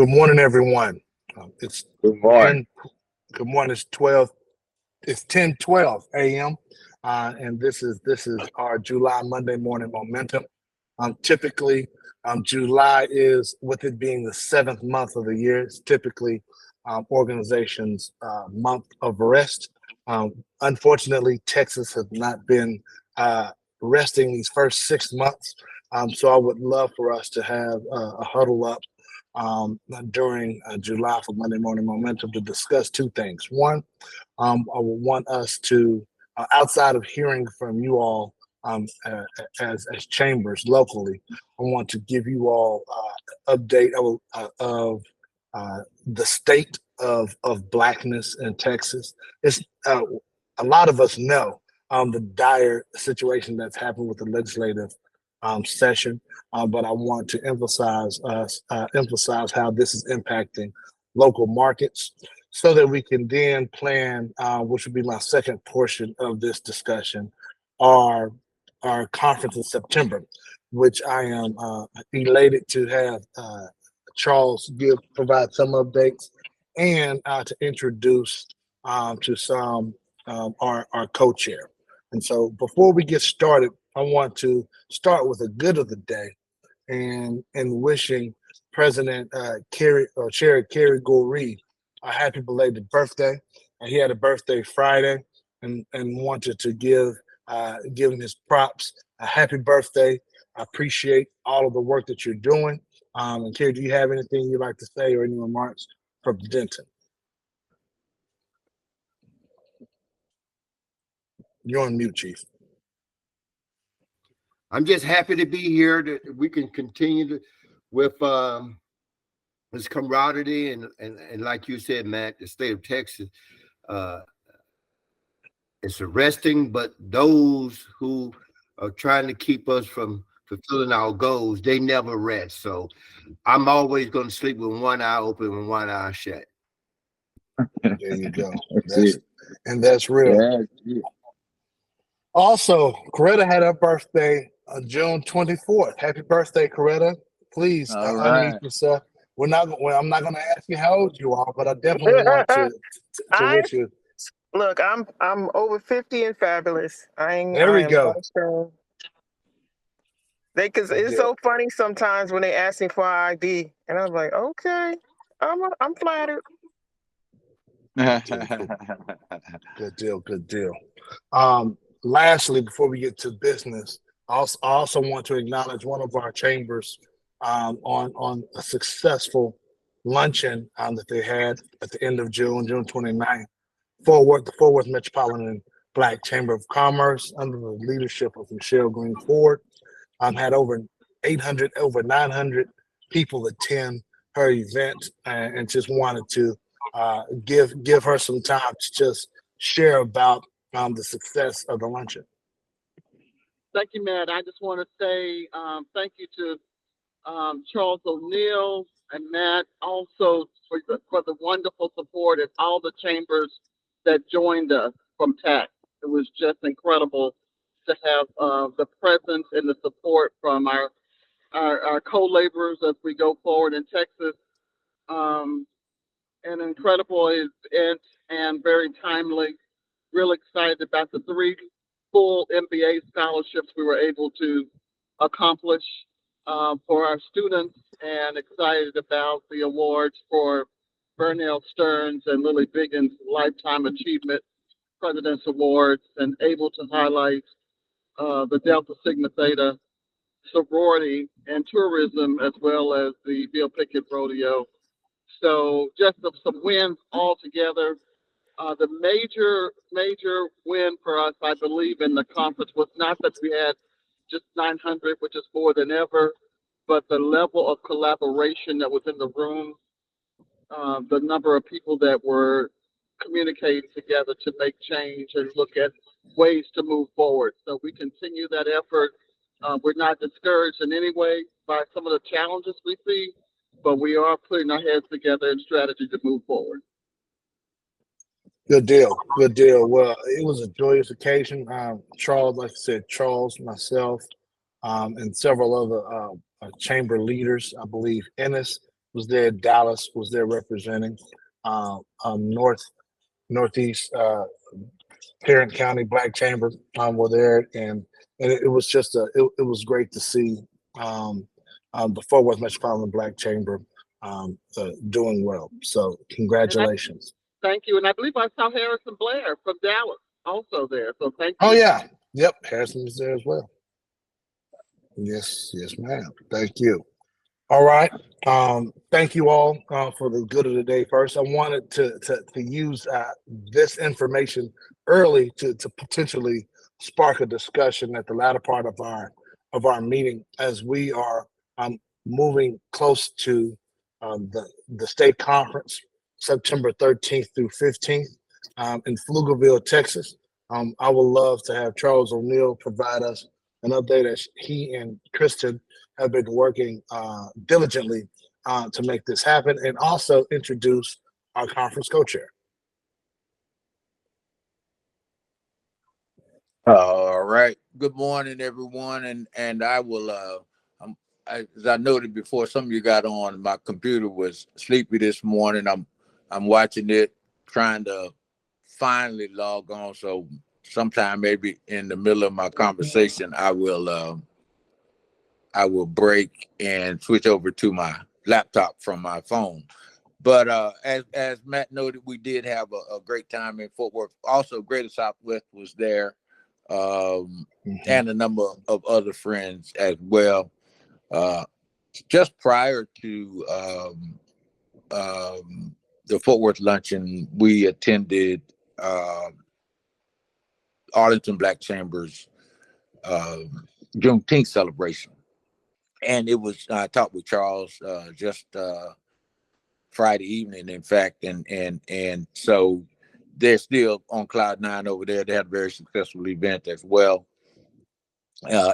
Good morning, everyone. It's Good morning. 10. Good morning. It's 12. It's 10:12 a.m. And this is our July Monday morning momentum. Typically, July is, with it being the seventh month of the year, it's typically organizations' month of rest. Unfortunately, Texas has not been resting these first 6 months. So I would love for us to have a huddle up during July for Monday Morning Momentum to discuss two things. One, I would want us to, outside of hearing from you all as chambers locally, I want to give you all update of the state of Blackness in Texas. It's a lot of us know the dire situation that's happened with the legislative session, but I want to emphasize how this is impacting local markets, so that we can then plan, which would be my second portion of this discussion, our conference in September, which I am elated to have Charles provide some updates and to introduce to some our co-chair. And so before we get started, I want to start with a good of the day and wishing President Chair Kerry Goree a happy belated birthday. He had a birthday Friday, and wanted to give him his props. A happy birthday. I appreciate all of the work that you're doing. And Kerry, do you have anything you'd like to say or any remarks from Denton? You're on mute, Chief. I'm just happy to be here that we can continue with this camaraderie and like you said, Matt, the state of Texas, it's arresting, but those who are trying to keep us from fulfilling our goals, they never rest. So I'm always going to sleep with one eye open and one eye shut. There you go. That's real. Yeah. Also, Coretta had her birthday on June 24th. Happy birthday, Coretta. Please unmute yourself. I'm not going to ask you how old you are, but I definitely want to wish you. Look, I'm over 50 and fabulous. There we go. Because it's so funny sometimes when they ask me for ID, and I'm like, okay, I'm flattered. Good deal. Lastly, before we get to business, I also want to acknowledge one of our chambers on a successful luncheon that they had at the end of June 29th. The Fort Worth Metropolitan Black Chamber of Commerce, under the leadership of Michelle Green Ford, had over 900 people attend her event, and just wanted to give her some time to just share about the success of the luncheon. Thank you, Matt. I just want to say thank you to Charles O'Neill and Matt also for the wonderful support and all the chambers that joined us from TAC. It was just incredible to have the presence and the support from our co-laborers as we go forward in Texas. An incredible event and very timely. Real excited about the 3 full MBA scholarships we were able to accomplish for our students, and excited about the awards for Burnell Stearns and Lily Biggins Lifetime Achievement President's Awards, and able to highlight the Delta Sigma Theta sorority and tourism, as well as the Bill Pickett Rodeo. So just some wins all together. The major win for us, I believe, in the conference was not that we had just 900, which is more than ever, but the level of collaboration that was in the room, the number of people that were communicating together to make change and look at ways to move forward. So we continue that effort. We're not discouraged in any way by some of the challenges we see, but we are putting our heads together in strategy to move forward. Good deal. Well, it was a joyous occasion. Charles, like I said, myself, and several other chamber leaders, I believe Ennis was there. Dallas was there representing. Northeast Tarrant County Black Chamber were there, and it was just it was great to see the Fort Worth Metropolitan Black Chamber doing well. So congratulations. Thank you. And I believe I saw Harrison Blair from Dallas also there. So thank Oh you. yeah, yep, Harrison was there as well. Yes, ma'am. Thank you. All right. Thank you all for the good of the day. First, I wanted to use this information early to potentially spark a discussion at the latter part of our meeting as we are moving close to the state conference, September 13th through 15th in Pflugerville, Texas. I would love to have Charles O'Neill provide us an update as he and Kristen have been working diligently to make this happen, and also introduce our conference co-chair. All right. Good morning, everyone, and I will. As I noted before, some of you got on. My computer was sleepy this morning. I'm watching it, trying to finally log on. So sometime maybe in the middle of my conversation, I will break and switch over to my laptop from my phone. But as Matt noted, we did have a great time in Fort Worth. Also, Greater Southwest was there, and a number of other friends as well. Just prior to the Fort Worth luncheon, we attended Arlington Black Chamber's Juneteenth celebration. And it was, I talked with Charles just Friday evening, in fact, and so they're still on cloud nine over there. They had a very successful event as well.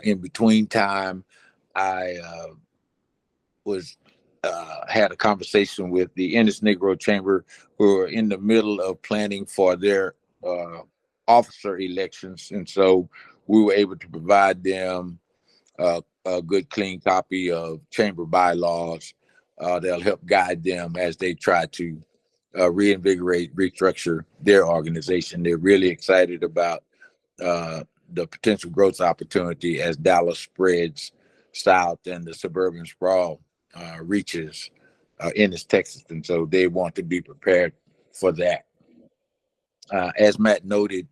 In between time, I had a conversation with the Ennis Negro Chamber, who are in the middle of planning for their officer elections, and so we were able to provide them a good, clean copy of chamber bylaws that'll help guide them as they try to reinvigorate, restructure their organization. They're really excited about the potential growth opportunity as Dallas spreads south and the suburban sprawl reaches Ennis, Texas. And so they want to be prepared for that. As Matt noted,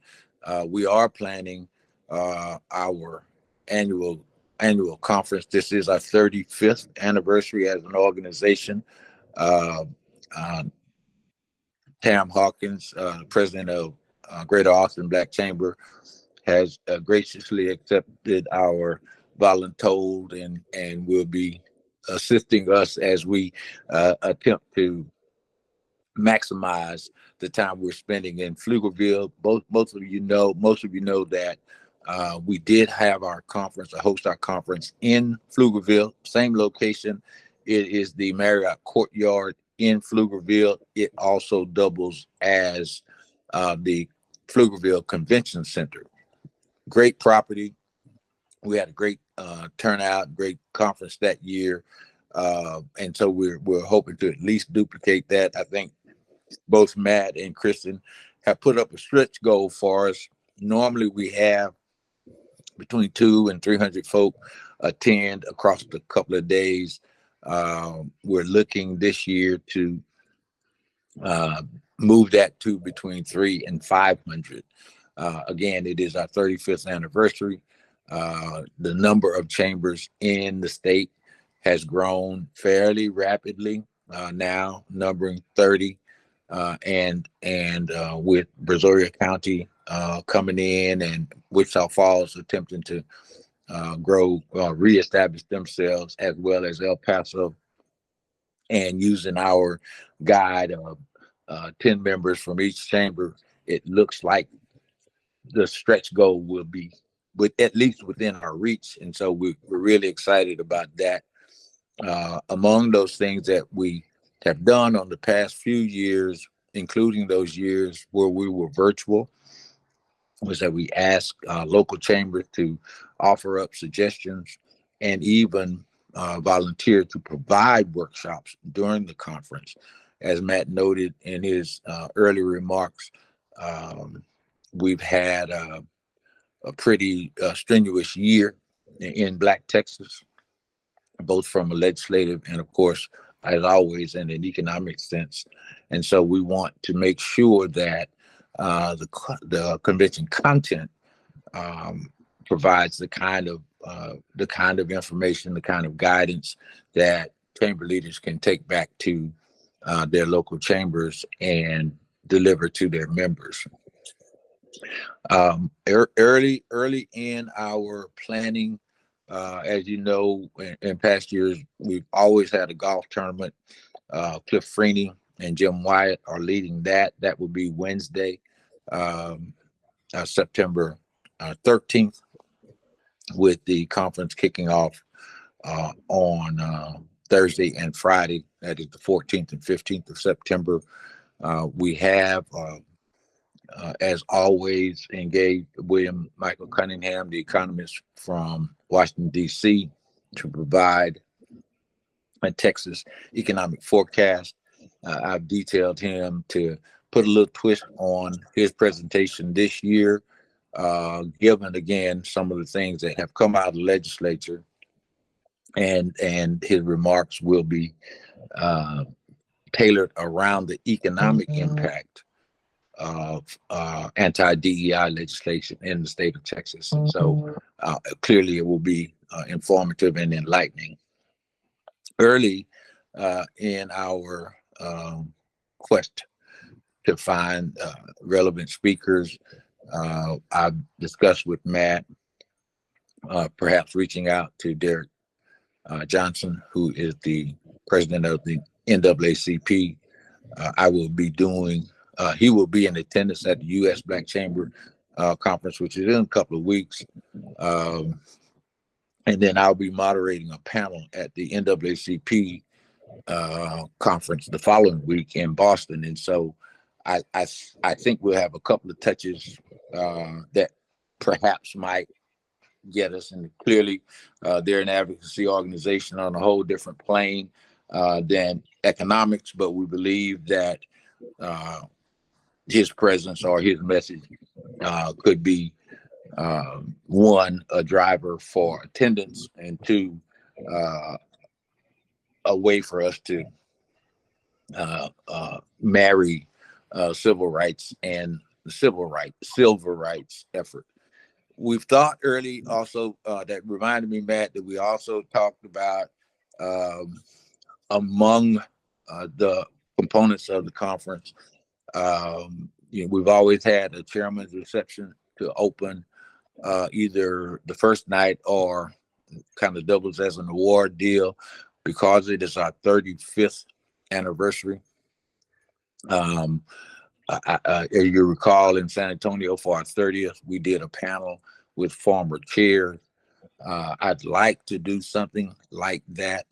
we are planning our annual conference. This is our 35th anniversary as an organization. Tam Hawkins, president of Greater Austin Black Chamber, has graciously accepted our voluntold and will be assisting us as we attempt to maximize the time we're spending in Pflugerville. Most of you know that we did have our conference, host our conference in Pflugerville, same location. It is the Marriott Courtyard in Pflugerville. It also doubles as the Pflugerville Convention Center. Great property. We had a great turnout, great conference that year. And so we're hoping to at least duplicate that. I think both Matt and Kristen have put up a stretch goal for us. Normally we have between 200 and 300 folk attend across the couple of days. We're looking this year to move that to between 300 and 500. Again, it is our 35th anniversary. The number of chambers in the state has grown fairly rapidly, now numbering 30. And with Brazoria County coming in and Wichita Falls attempting to grow, reestablish themselves, as well as El Paso, and using our guide of 10 members from each chamber, it looks like the stretch goal will be at least within our reach. And so we're really excited about that. Among those things that we have done on the past few years, including those years where we were virtual, was that we asked local chambers to offer up suggestions and even volunteered to provide workshops during the conference. As Matt noted in his early remarks, we've had a pretty strenuous year in Black Texas, both from a legislative and, of course, as always, in an economic sense. And so we want to make sure that the convention content provides the kind of information, the kind of guidance that chamber leaders can take back to their local chambers and deliver to their members. Early in our planning, as you know, in past years, we've always had a golf tournament. Cliff Freeney and Jim Wyatt are leading that. That will be Wednesday, September 13th, with the conference kicking off on Thursday and Friday. That is the 14th and 15th of September. We have, as always, engaged William Michael Cunningham, the economist from Washington, D.C., to provide a Texas economic forecast. I've detailed him to put a little twist on his presentation this year, given, again, some of the things that have come out of the legislature, and his remarks will be tailored around the economic impact of anti-DEI legislation in the state of Texas. And so clearly it will be informative and enlightening. Early in our quest to find relevant speakers, I've discussed with Matt perhaps reaching out to Derek Johnson, who is the president of the NAACP. I will be doing, he will be in attendance at the U.S. Black Chamber Conference, which is in a couple of weeks. And then I'll be moderating a panel at the NAACP conference the following week in Boston. And so I think we'll have a couple of touches that perhaps might get us. And clearly, they're an advocacy organization on a whole different plane than economics, but we believe that his presence or his message could be, one, a driver for attendance, and two, a way for us to marry civil rights and the civil rights effort. We've thought early also, that reminded me, Matt, that we also talked about among the components of the conference, we've always had a chairman's reception to open either the first night or kind of doubles as an award deal, because it is our 35th anniversary. As you recall, in San Antonio for our 30th, we did a panel with former chairs. I'd like to do something like that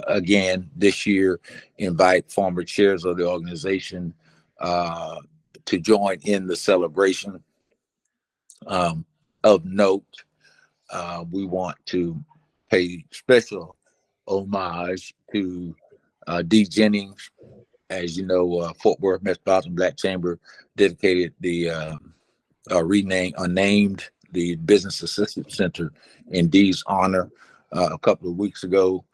again this year, invite former chairs of the organization to join in the celebration. Of note, we want to pay special homage to Dee Jennings. As you know, Fort Worth Metropolitan Black Chamber dedicated the named the Business Assistance Center in Dee's honor a couple of weeks ago.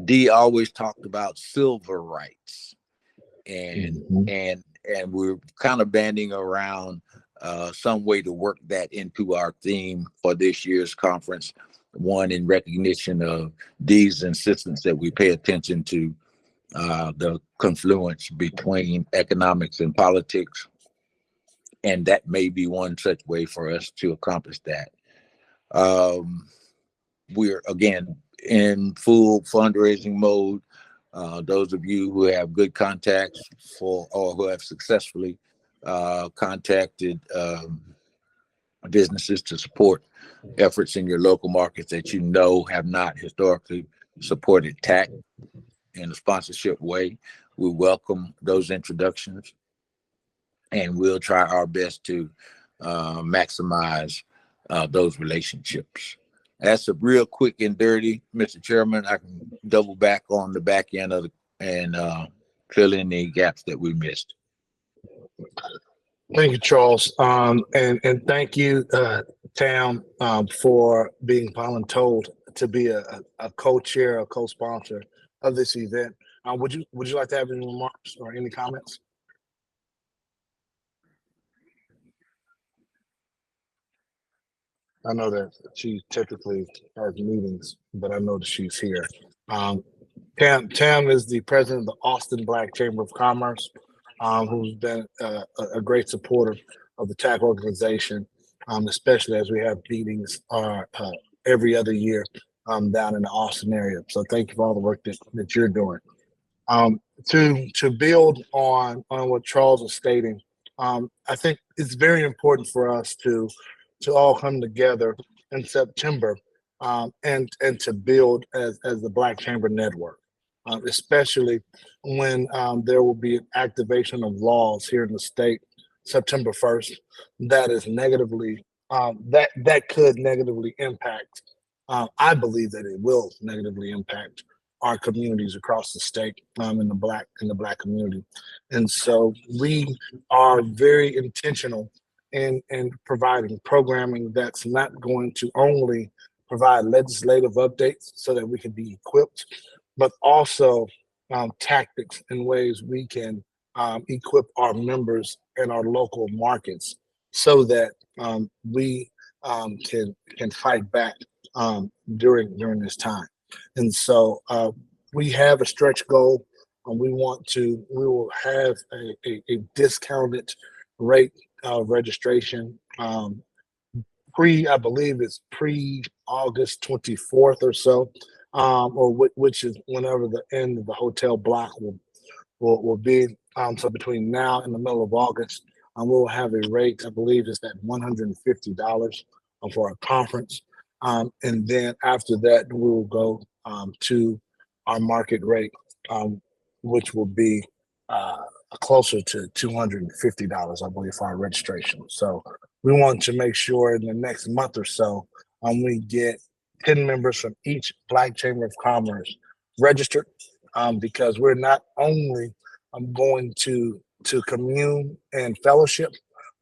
Dee always talked about civil rights, and we're kind of banding around some way to work that into our theme for this year's conference. One, in recognition of Dee's insistence that we pay attention to the confluence between economics and politics, and that may be one such way for us to accomplish that. We're again in full fundraising mode. Those of you who have good contacts for, or who have successfully contacted businesses to support efforts in your local markets that you know have not historically supported TAC in a sponsorship way, we welcome those introductions, and we'll try our best to maximize those relationships. That's a real quick and dirty, Mr. Chairman. I can double back on the back end of and fill in the gaps that we missed. Thank you, Charles. And thank you, Tam, for being voluntold to be a co-chair, a co-sponsor of this event. Would you like to have any remarks or any comments? I know that she typically has meetings, but I know that she's here. Tam is the president of the Austin Black Chamber of Commerce, who's been a great supporter of the TAC organization, especially as we have meetings every other year down in the Austin area. So thank you for all the work that you're doing. To build on what Charles was stating, I think it's very important for us to all come together in September and to build as the Black Chamber Network, especially when there will be an activation of laws here in the state September 1st that is negatively that could negatively impact. I believe that it will negatively impact our communities across the state in the black community, and so we are very intentional in providing programming that's not going to only provide legislative updates so that we can be equipped, but also tactics and ways we can equip our members in our local markets so that we can fight back during this time. And so we have a stretch goal. We will have a discounted rate of registration. I believe it's pre-August 24th or so, which is whenever the end of the hotel block will be. So between now and the middle of August, we'll have a rate, I believe it's at $150 for a conference. And then after that, we'll go to our market rate, which will be closer to $250, I believe, for our registration. So we want to make sure in the next month or so, we get 10 members from each Black Chamber of Commerce registered, because we're not only going to commune and fellowship,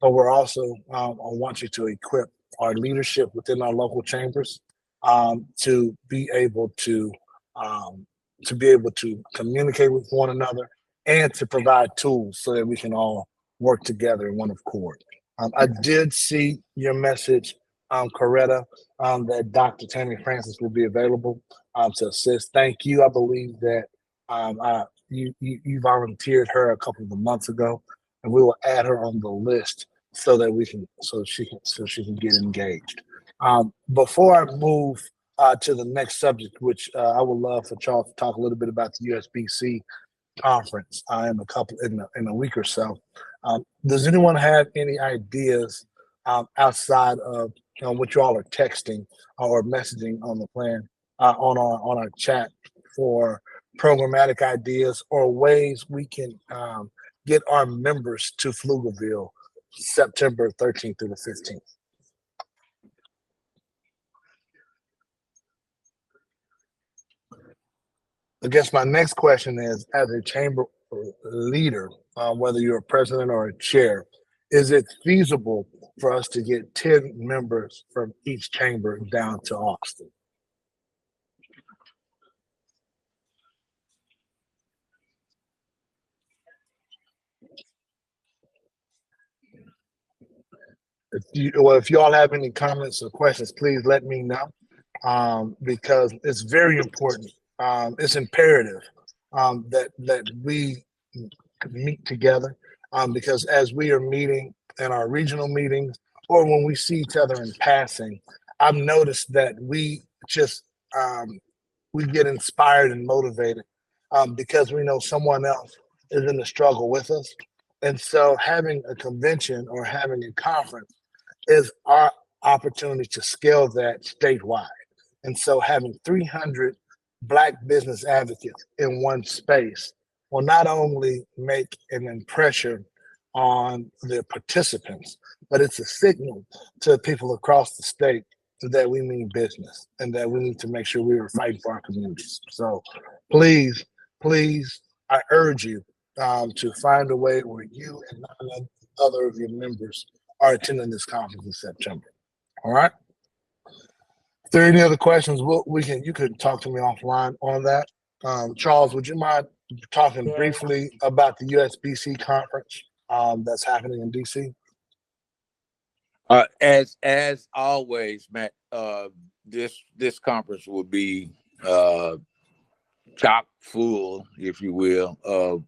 but we're also wanting to equip our leadership within our local chambers to be able to communicate with one another and to provide tools so that we can all work together in one accord. I did see your message, Coretta, that Dr. Tammy Francis will be available to assist. Thank you. I believe that you volunteered her a couple of months ago, and we will add her on the list so she can get engaged. Before I move to the next subject, which I would love for Charles to talk a little bit about the USBC conference in a week or so. Does anyone have any ideas outside of what you all are texting or messaging on the plan on our chat for programmatic ideas or ways we can get our members to Pflugerville September 13th through the 15th? I guess my next question is, as a chamber leader, whether you're a president or a chair, is it feasible for us to get 10 members from each chamber down to Austin? If you all have any comments or questions, please let me know, because it's very important. It's imperative that we meet together, because as we are meeting in our regional meetings or when we see each other in passing, I've noticed that we get inspired and motivated because we know someone else is in the struggle with us. And so having a convention or having a conference is our opportunity to scale that statewide. And so having 300 Black business advocates in one space will not only make an impression on the participants, but it's a signal to people across the state that we mean business and that we need to make sure we are fighting for our communities. So please, please, I urge you to find a way where you and none other of your members are attending this conference in September. All right. If there are any other questions, you could talk to me offline on that. Charles, would you mind talking briefly about the USBC conference that's happening in DC? As always, Matt, this conference will be chock full, if you will, of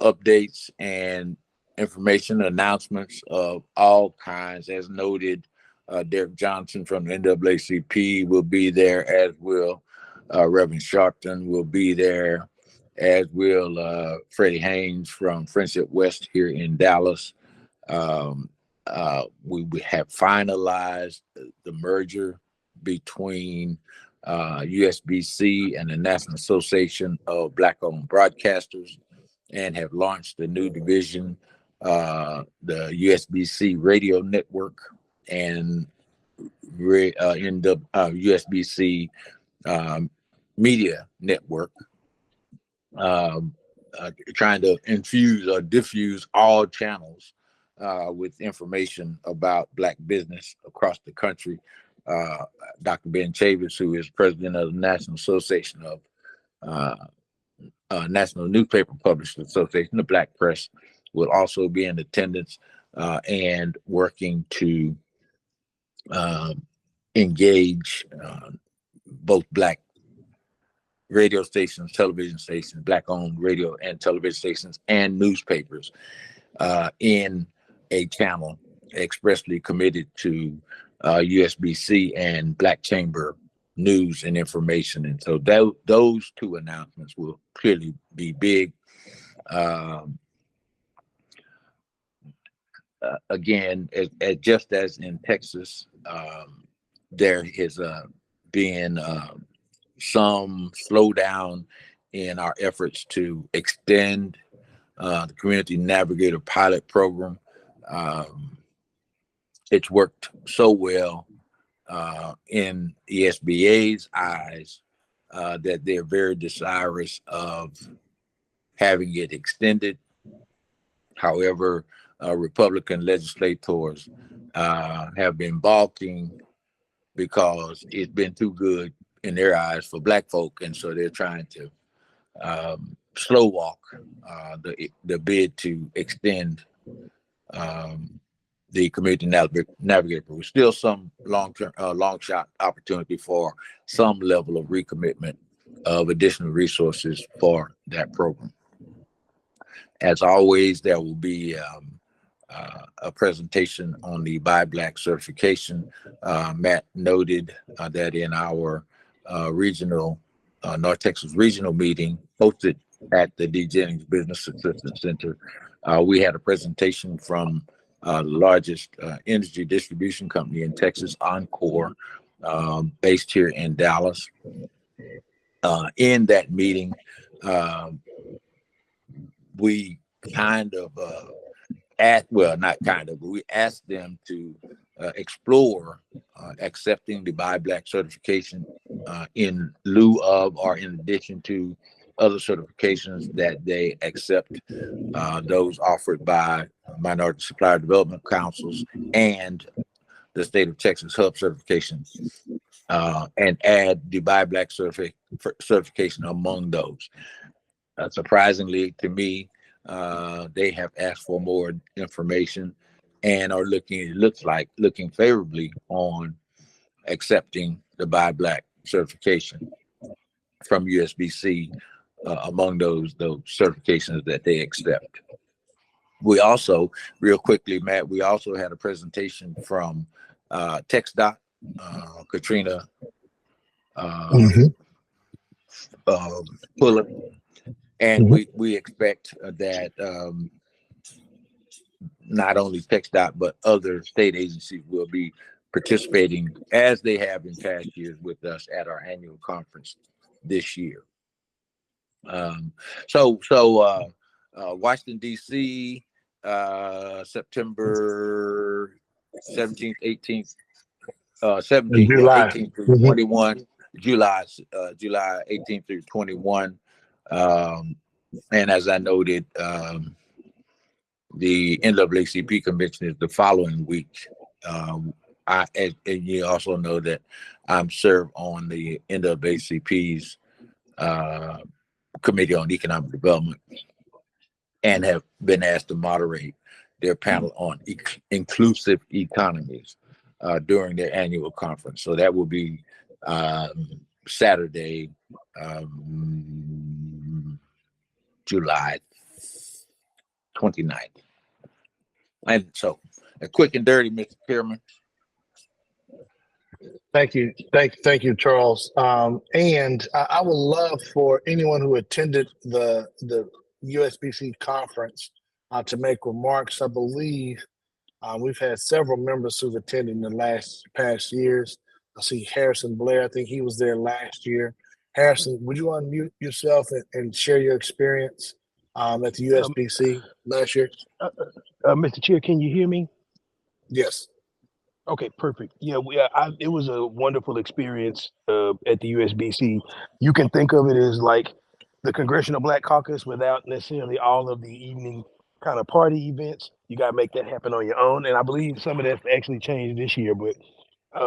updates and information announcements of all kinds. As noted, Derek Johnson from the NAACP will be there, as will Reverend Sharpton will be there, as will Freddie Haynes from Friendship West here in Dallas. We have finalized the merger between USBC and the National Association of Black-Owned Broadcasters, and have launched a new division, the USBC Radio Network, and in the USBC Media Network, trying to infuse or diffuse all channels with information about Black business across the country. Dr. Ben Chavis, who is president of the National Association of National Newspaper Publishers Association, the Black Press, will also be in attendance and working to engage both Black radio stations, television stations, Black-owned radio and television stations, and newspapers in a channel expressly committed to USBC and Black Chamber news and information. And so those two announcements will clearly be big. Again, just as in Texas, there is being some slowdown in our efforts to extend the Community Navigator pilot program. It's worked so well in the SBA's eyes that they're very desirous of having it extended. However, Republican legislators have been balking because it's been too good in their eyes for Black folk, and so they're trying to slow walk the bid to extend the Community Navigator. There's still some long shot opportunity for some level of recommitment of additional resources for that program. As always, there will be a presentation on the Buy Black certification. Matt noted that in our regional North Texas regional meeting hosted at the D. Jennings Business Assistance Center, we had a presentation from the largest energy distribution company in Texas, Encore, based here in Dallas. In that meeting, we kind of we asked them to explore accepting the Buy Black certification in lieu of or in addition to other certifications that they accept, those offered by Minority Supplier Development Councils and the State of Texas Hub certification, and add the Buy Black certification among those. Surprisingly to me, they have asked for more information and are looking favorably on accepting the Buy Black certification from USBC among those certifications that they accept. We also, real quickly, Matt, we also had a presentation from TxDOT, Katrina Fuller, and we expect that not only TxDOT but other state agencies will be participating, as they have in past years, with us at our annual conference this year. Washington, D.C., September 17th, 18th, 17th, July. 18th through Mhm. 21, July 18th through 21. And as I noted, the NAACP convention is the following week. And you also know that I'm served on the NAACP's Committee on Economic Development and have been asked to moderate their panel on inclusive economies during their annual conference. So that will be Saturday, July 29th. And so, a quick and dirty, Mr. Chairman. Thank you, thank you, Charles. And I would love for anyone who attended the USBC conference to make remarks. I believe we've had several members who've attended in the past years. I see Harrison Blair. I think he was there last year. Harrison, would you unmute yourself and share your experience at the USBC last year? Mr. Chair, can you hear me? Yes. Okay, perfect. Yeah, it was a wonderful experience at the USBC. You can think of it as like the Congressional Black Caucus without necessarily all of the evening kind of party events. You got to make that happen on your own. And I believe some of that's actually changed this year, but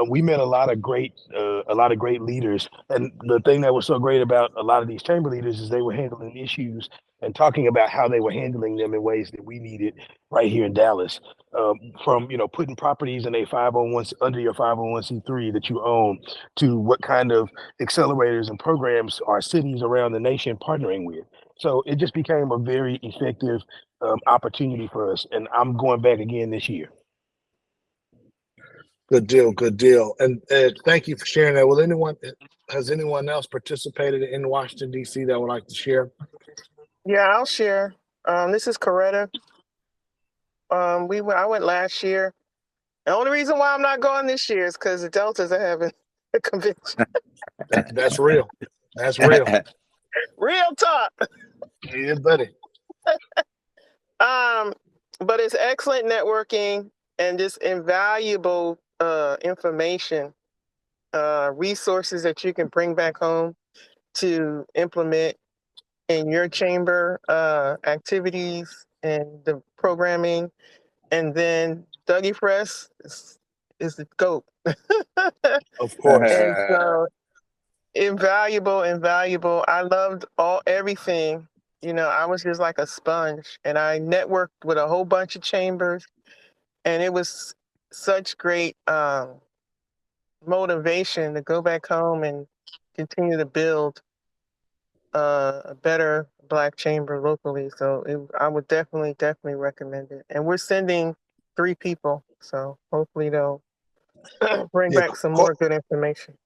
we met a lot of great leaders. And the thing that was so great about a lot of these chamber leaders is they were handling issues and talking about how they were handling them in ways that we needed right here in Dallas. From putting properties in a 501 under your 501c3 that you own, to what kind of accelerators and programs are cities around the nation partnering with. So it just became a very effective opportunity for us, and I'm going back again this year. Good deal, good deal. And thank you for sharing that. Has anyone else participated in Washington, D.C. that would like to share? Yeah, I'll share. This is Coretta. I went last year. The only reason why I'm not going this year is because the Deltas are having a convention. That's real. That's real. Real talk. Yeah, buddy. But it's excellent networking and just invaluable information, resources that you can bring back home to implement in your chamber activities and the programming. And then Dougie Fresh is the GOAT. Of course. And so invaluable. I loved everything. I was just like a sponge, and I networked with a whole bunch of chambers, and it was such great motivation to go back home and continue to build a better Black chamber locally. So I would definitely recommend it. And we're sending 3 people, so hopefully they'll bring back some more good information.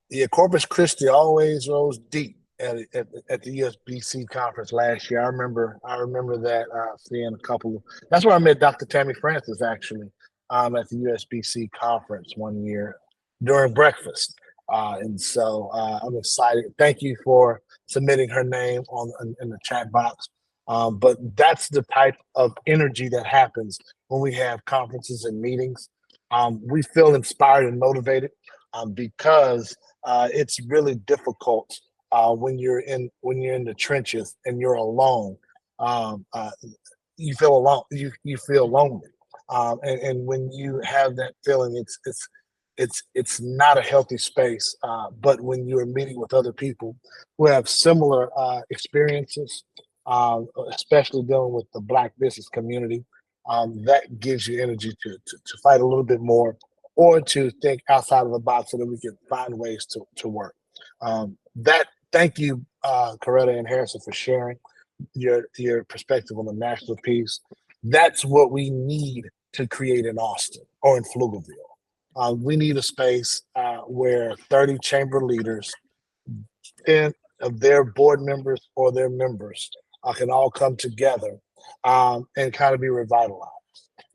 Yeah, Corpus Christi always rose deep at the USBC conference last year. I remember that seeing a couple of. That's where I met Dr. Tammy Francis actually at the USBC conference one year during breakfast. And so I'm excited. Thank you for submitting her name in the chat box. But that's the type of energy that happens when we have conferences and meetings. We feel inspired and motivated because it's really difficult when you're in the trenches and you're alone. You feel alone. You feel lonely. And when you have that feeling, it's not a healthy space. But when you're meeting with other people who have similar experiences, especially dealing with the Black business community, that gives you energy to fight a little bit more, or to think outside of the box so that we can find ways to work. Thank you, Coretta and Harrison, for sharing your perspective on the national piece. That's what we need to create in Austin or in Pflugerville. We need a space where 30 chamber leaders, 10 of their board members or their members can all come together and kind of be revitalized.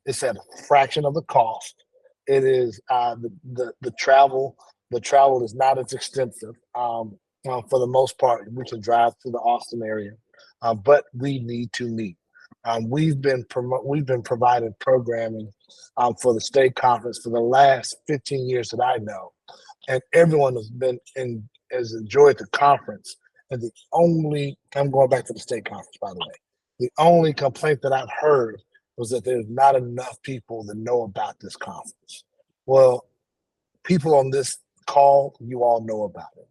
It's at a fraction of the cost. It is the travel. The travel is not as extensive. For the most part, we can drive to the Austin area, but we need to meet. we've been providing programming for the state conference for the last 15 years that I know, and everyone has enjoyed the conference. And I'm going back to the state conference, by the way. The only complaint that I've heard was that there's not enough people that know about this conference. Well, people on this call, you all know about it.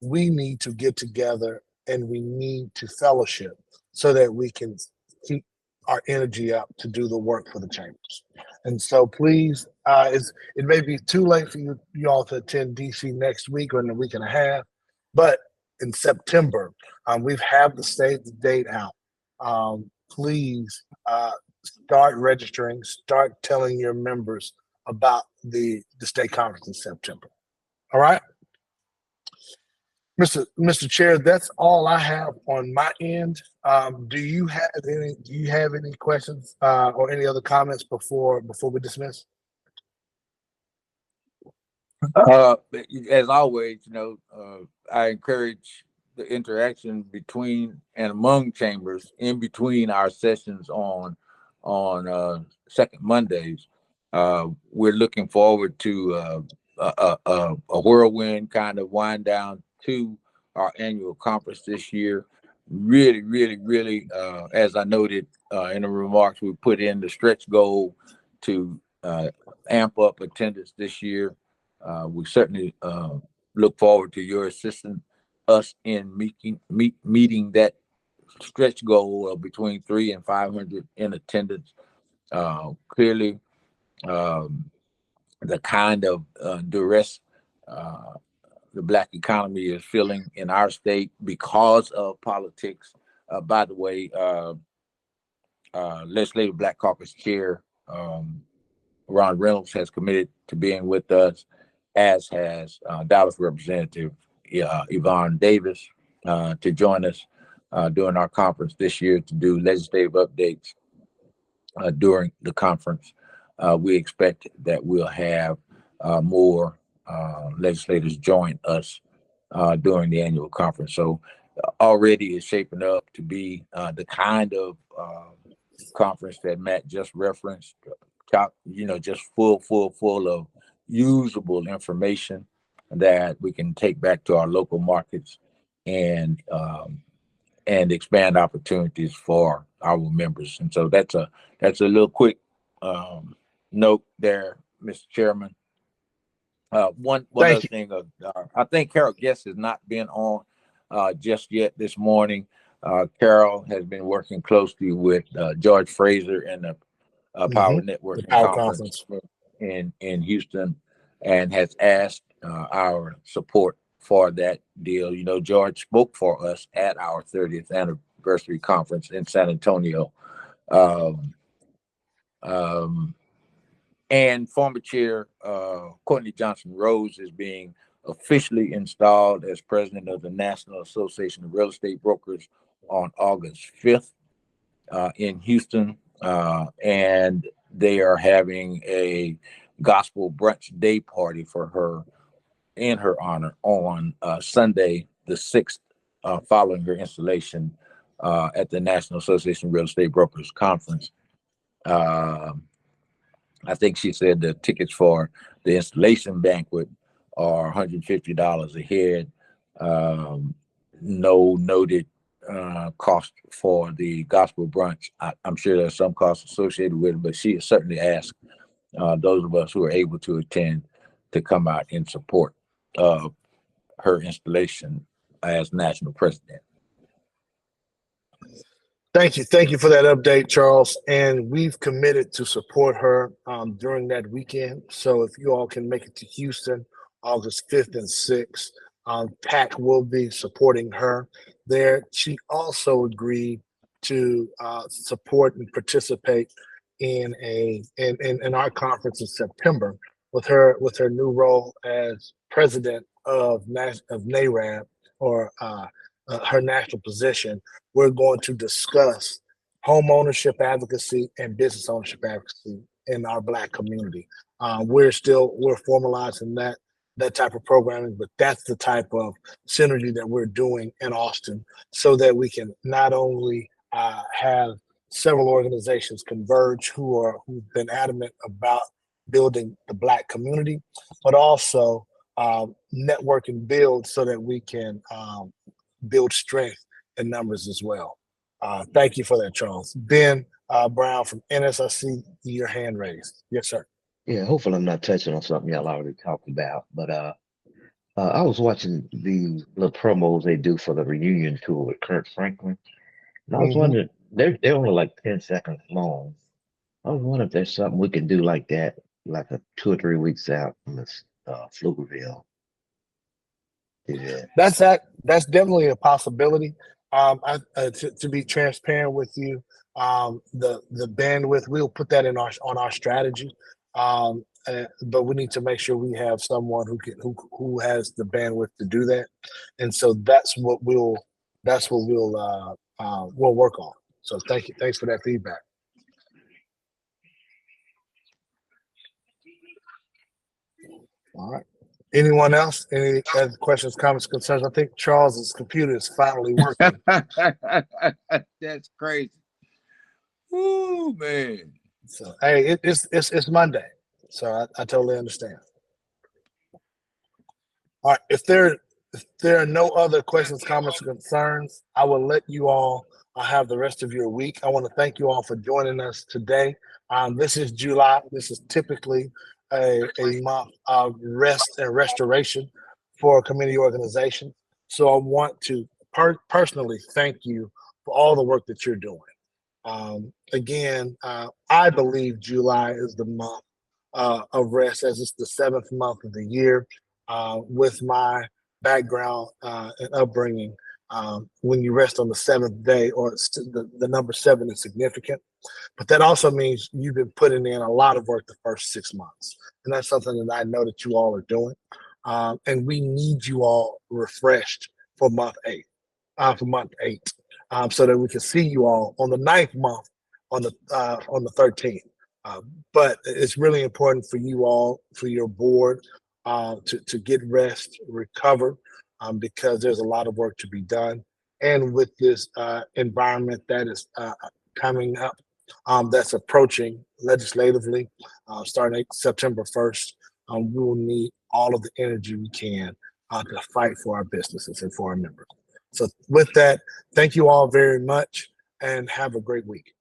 We need to get together and we need to fellowship so that we can keep our energy up to do the work for the chambers. And so please, it may be too late for you all to attend DC next week or in a week and a half, but in September, we've had the save the date out. Please start registering, start telling your members about the state conference in September. All right. Mr. Chair, that's all I have on my end. Do you have any questions or any other comments before we dismiss? As always, I encourage the interaction between and among chambers in between our sessions on second Mondays. We're looking forward to a whirlwind kind of wind down to our annual conference this year. Really, really, really, as I noted in the remarks, we put in the stretch goal to amp up attendance this year. We certainly look forward to your assistance us in meeting that stretch goal of between 300 and 500 in attendance. Clearly, the kind of duress the Black economy is feeling in our state because of politics. By the way, Legislative Black Caucus Chair Ron Reynolds has committed to being with us, as has Dallas Representative Yvonne Davis to join us during our conference this year to do legislative updates during the conference. We expect that we'll have more legislators join us during the annual conference. So already it's shaping up to be the kind of conference that Matt just referenced, just full of usable information that we can take back to our local markets and expand opportunities for our members. And so that's a little quick note there, Mr. Chairman. One other thing, I think Carol Guest has not been on just yet this morning. Carol has been working closely with George Fraser and the Power Networking Conference in Houston, and has asked our support for that deal. George spoke for us at our 30th anniversary conference in San Antonio. And former chair Courtney Johnson Rose is being officially installed as president of the National Association of Real Estate Brokers on August 5th in Houston. And they are having a gospel brunch day party for her in her honor on Sunday, the 6th, following her installation at the National Association of Real Estate Brokers Conference. I think she said the tickets for the installation banquet are $150 a head. No noted cost for the gospel brunch. I'm sure there's some costs associated with it, but she has certainly asked those of us who are able to attend to come out in support of her installation as national president. Thank you for that update, Charles. And we've committed to support her during that weekend. So if you all can make it to Houston, August 5th and 6th, PAC will be supporting her there. She also agreed to support and participate in our conference in September with her new role as president of NARAB, or her national position. We're going to discuss home ownership advocacy and business ownership advocacy in our Black community. We're formalizing that type of programming, but that's the type of synergy that we're doing in Austin, so that we can not only have several organizations converge who've been adamant about building the Black community, but also network and build so that we can build strength in numbers as well. Thank you for that, Charles. Ben Brown from NS, I see your hand raised. Yes, sir. Yeah, hopefully I'm not touching on something y'all already talked about, but I was watching the little promos they do for the reunion tour with Kurt Franklin, and I was Mhm. wondering they're only like 10 seconds long. I was wondering if there's something we can do like that, like a 2 or 3 weeks out from this Pflugerville event. That's definitely a possibility. To be transparent with you, the bandwidth, we'll put that in on our strategy. But we need to make sure we have someone who has the bandwidth to do that, and so that's what we'll work on. So thank you, thanks for that feedback. All right. Anyone else? Any other questions, comments, concerns? I think Charles's computer is finally working. That's crazy. Ooh, man. So hey, it's Monday, so I totally understand. All right, if there are no other questions, comments, or concerns, I will let you all have the rest of your week. I want to thank you all for joining us today. This is July. This is typically a month of rest and restoration for a community organization. So I want to personally thank you for all the work that you're doing. Again, I believe July is the month of rest, as it's the 7th month of the year. With my background and upbringing, when you rest on the 7th day, or the number 7 is significant, but that also means you've been putting in a lot of work the first 6 months, and that's something that I know that you all are doing, and we need you all refreshed for month 8, so that we can see you all on the 9th month on the 13th. But it's really important for you all, for your board, to get rest, recover, because there's a lot of work to be done. And with this environment that is coming up, that's approaching legislatively, starting September 1st, we will need all of the energy we can to fight for our businesses and for our members. So with that, thank you all very much and have a great week.